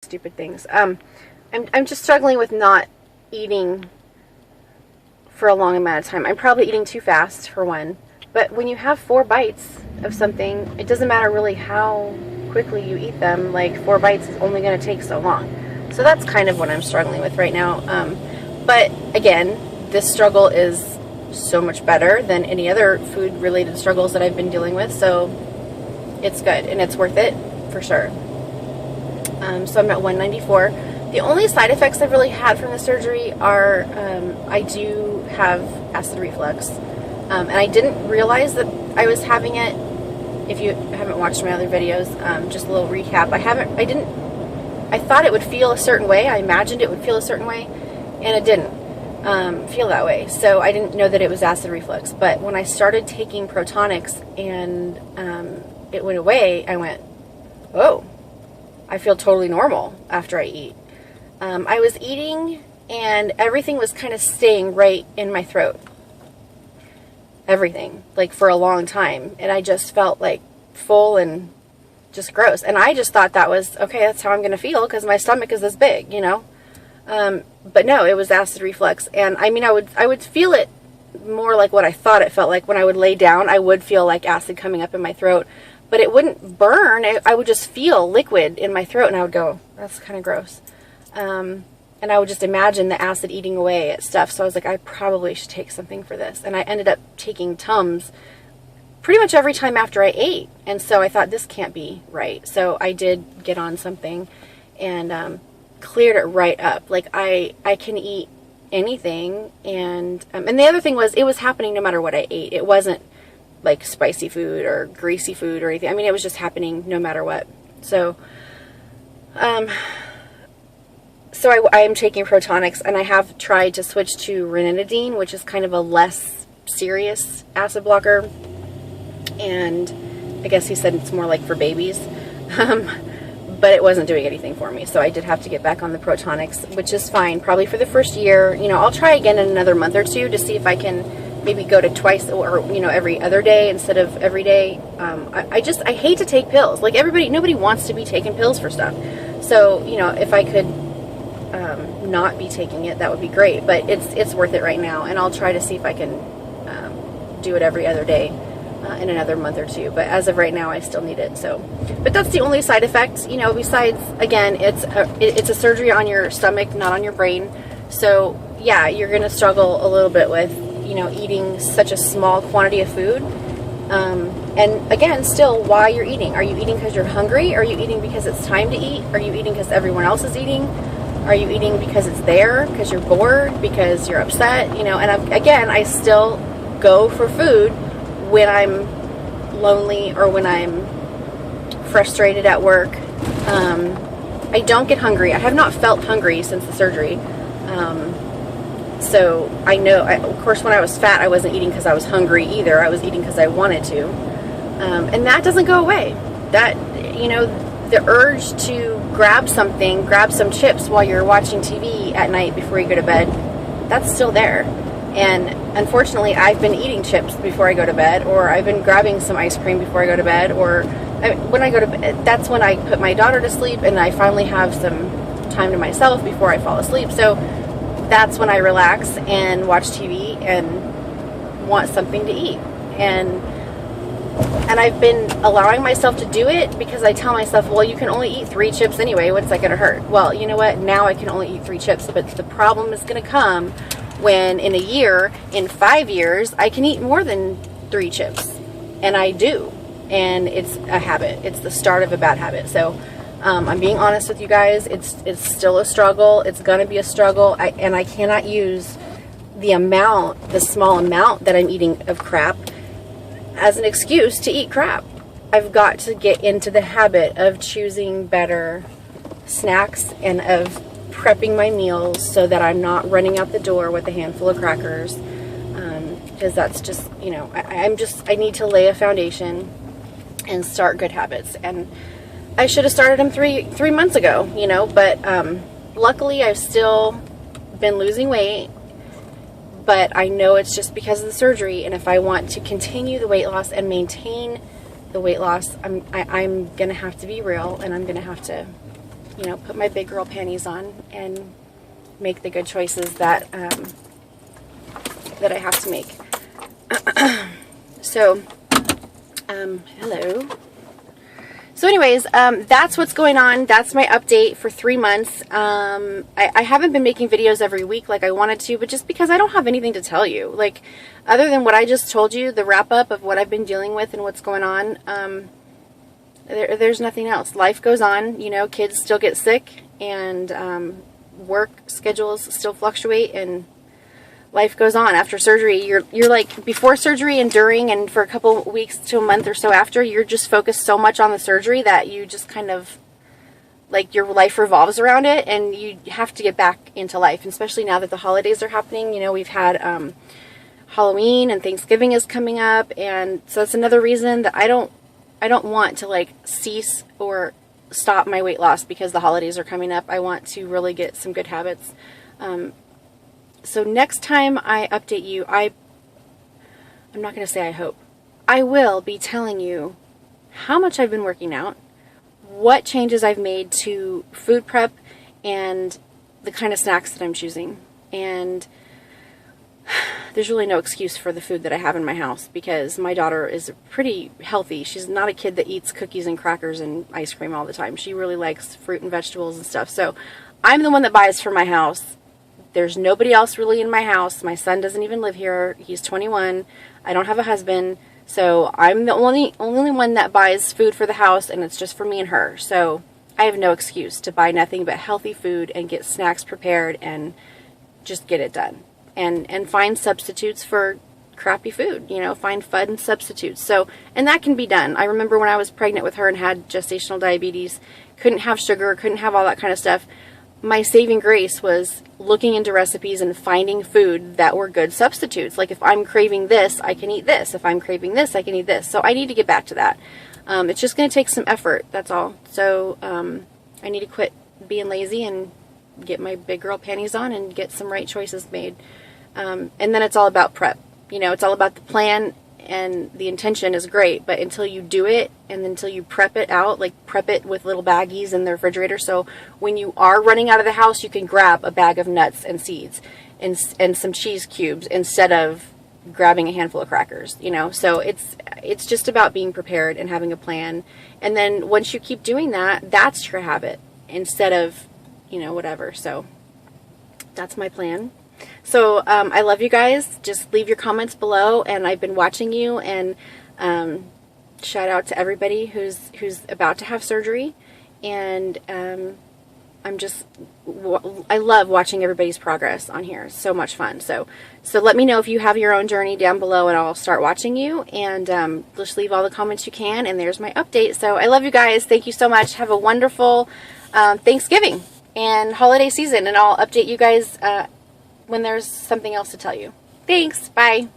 stupid things. I'm just struggling with not eating for a long amount of time. I'm probably eating too fast, for one. But when you have 4 bites of something, it doesn't matter really how quickly you eat them. Like, 4 bites is only going to take so long. So that's kind of what I'm struggling with right now. But again, this struggle is so much better than any other food-related struggles that I've been dealing with. So it's good, and it's worth it for sure. So I'm at 194. The only side effects I've really had from the surgery are I do have acid reflux. And I didn't realize that I was having it. If you haven't watched my other videos, just a little recap. I thought it would feel a certain way. I imagined it would feel a certain way, and it didn't feel that way. So I didn't know that it was acid reflux. But when I started taking protonics and it went away, I went, oh, I feel totally normal after I eat. I was eating, and everything was kind of staying right in my throat. Everything, like for a long time, and I just felt like full and just gross, and I just thought that was okay, that's how I'm gonna feel because my stomach is this big, you know. But no, it was acid reflux. And I mean, I would feel it more like what I thought it felt like. When I would lay down, I would feel like acid coming up in my throat, but it wouldn't burn. I would just feel liquid in my throat, and I would go, that's kind of gross. And I would just imagine the acid eating away at stuff. So I was like, I probably should take something for this. And I ended up taking Tums pretty much every time after I ate. And so I thought, this can't be right. So I did get on something and cleared it right up. Like, I can eat anything. And the other thing was, it was happening no matter what I ate. It wasn't like spicy food or greasy food or anything. I mean, it was just happening no matter what. So, I am taking protonics, and I have tried to switch to ranitidine, which is kind of a less serious acid blocker. And I guess he said it's more like for babies. But it wasn't doing anything for me. So I did have to get back on the protonics, which is fine. Probably for the first year. You know, I'll try again in another month or two to see if I can maybe go to twice or, you know, every other day instead of every day. I hate to take pills. Like, nobody wants to be taking pills for stuff. So, you know, if I could not be taking it, that would be great, but it's worth it right now, and I'll try to see if I can do it every other day in another month or two. But as of right now, I still need it. So, but that's the only side effect, you know, besides, again, it's a surgery on your stomach, not on your brain. So yeah, you're gonna struggle a little bit with, you know, eating such a small quantity of food. And again, still, why you're eating. Are you eating because you're hungry? Are you eating because it's time to eat? Are you eating because everyone else is eating? Are you eating because it's there, because you're bored, because you're upset? You know, and I still go for food when I'm lonely or when I'm frustrated at work. I don't get hungry. I have not felt hungry since the surgery. So I know, of course, when I was fat, I wasn't eating because I was hungry either. I was eating because I wanted to. And that doesn't go away. That, you know, the urge to grab some chips while you're watching TV at night before you go to bed, that's still there. And unfortunately, I've been eating chips before I go to bed, or I've been grabbing some ice cream before I go to bed, or when I go to bed, that's when I put my daughter to sleep and I finally have some time to myself before I fall asleep. So that's when I relax and watch TV and want something to eat. And I've been allowing myself to do it because I tell myself, well, you can only eat 3 chips anyway. What's that going to hurt? Well, you know what? Now I can only eat 3 chips, but the problem is going to come when in a year, in 5 years, I can eat more than 3 chips. And I do. And it's a habit. It's the start of a bad habit. So I'm being honest with you guys. It's still a struggle. It's going to be a struggle. And I cannot use the small amount that I'm eating of crap as an excuse to eat crap. I've got to get into the habit of choosing better snacks and of prepping my meals so that I'm not running out the door with a handful of crackers, because that's just, you know, I need to lay a foundation and start good habits. And I should have started them three months ago, you know, but luckily I've still been losing weight. But I know it's just because of the surgery, and if I want to continue the weight loss and maintain the weight loss, I'm going to have to be real, and I'm going to have to you know, put my big girl panties on and make the good choices that that I have to make. So, hello. So anyways, that's what's going on. That's my update for 3 months. I haven't been making videos every week like I wanted to, but just because I don't have anything to tell you. Like, other than what I just told you, the wrap-up of what I've been dealing with and what's going on, there's nothing else. Life goes on, you know, kids still get sick, and work schedules still fluctuate, and life goes on. After surgery, you're like, before surgery and during, and for a couple weeks to a month or so after, you're just focused so much on the surgery that you just kind of, like, your life revolves around it, and you have to get back into life, and especially now that the holidays are happening. You know, we've had Halloween, and Thanksgiving is coming up, and so that's another reason that I don't want to, like, cease or stop my weight loss because the holidays are coming up. I want to really get some good habits. So next time I update you, I'm not going to say I hope. I will be telling you how much I've been working out, what changes I've made to food prep, and the kind of snacks that I'm choosing. And there's really no excuse for the food that I have in my house because my daughter is pretty healthy. She's not a kid that eats cookies and crackers and ice cream all the time. She really likes fruit and vegetables and stuff. So I'm the one that buys for my house. There's nobody else really in my house. My son doesn't even live here. He's 21. I don't have a husband. So I'm the only one that buys food for the house, and it's just for me and her. So I have no excuse to buy nothing but healthy food and get snacks prepared and just get it done. And find substitutes for crappy food, you know, find fun substitutes. So, and that can be done. I remember when I was pregnant with her and had gestational diabetes, couldn't have sugar, couldn't have all that kind of stuff. My saving grace was looking into recipes and finding food that were good substitutes. Like, if I'm craving this, I can eat this. If I'm craving this, I can eat this. So I need to get back to that. It's just going to take some effort, that's all. So I need to quit being lazy and get my big girl panties on and get some right choices made. And then it's all about prep. You know, it's all about the plan, and the intention is great, but until you do it and until you prep it out, like prep it with little baggies in the refrigerator, so when you are running out of the house, you can grab a bag of nuts and seeds and some cheese cubes instead of grabbing a handful of crackers, you know. So it's just about being prepared and having a plan, and then once you keep doing that, that's your habit instead of, you know, whatever. So that's my plan. So I love you guys. Just leave your comments below, and I've been watching you, and shout out to everybody who's about to have surgery, and I love watching everybody's progress on here. It's so much fun. So let me know if you have your own journey down below, and I'll start watching you, and just leave all the comments you can, and there's my update. So I love you guys. Thank you so much. Have a wonderful Thanksgiving and holiday season, and I'll update you guys when there's something else to tell you. Thanks. Bye.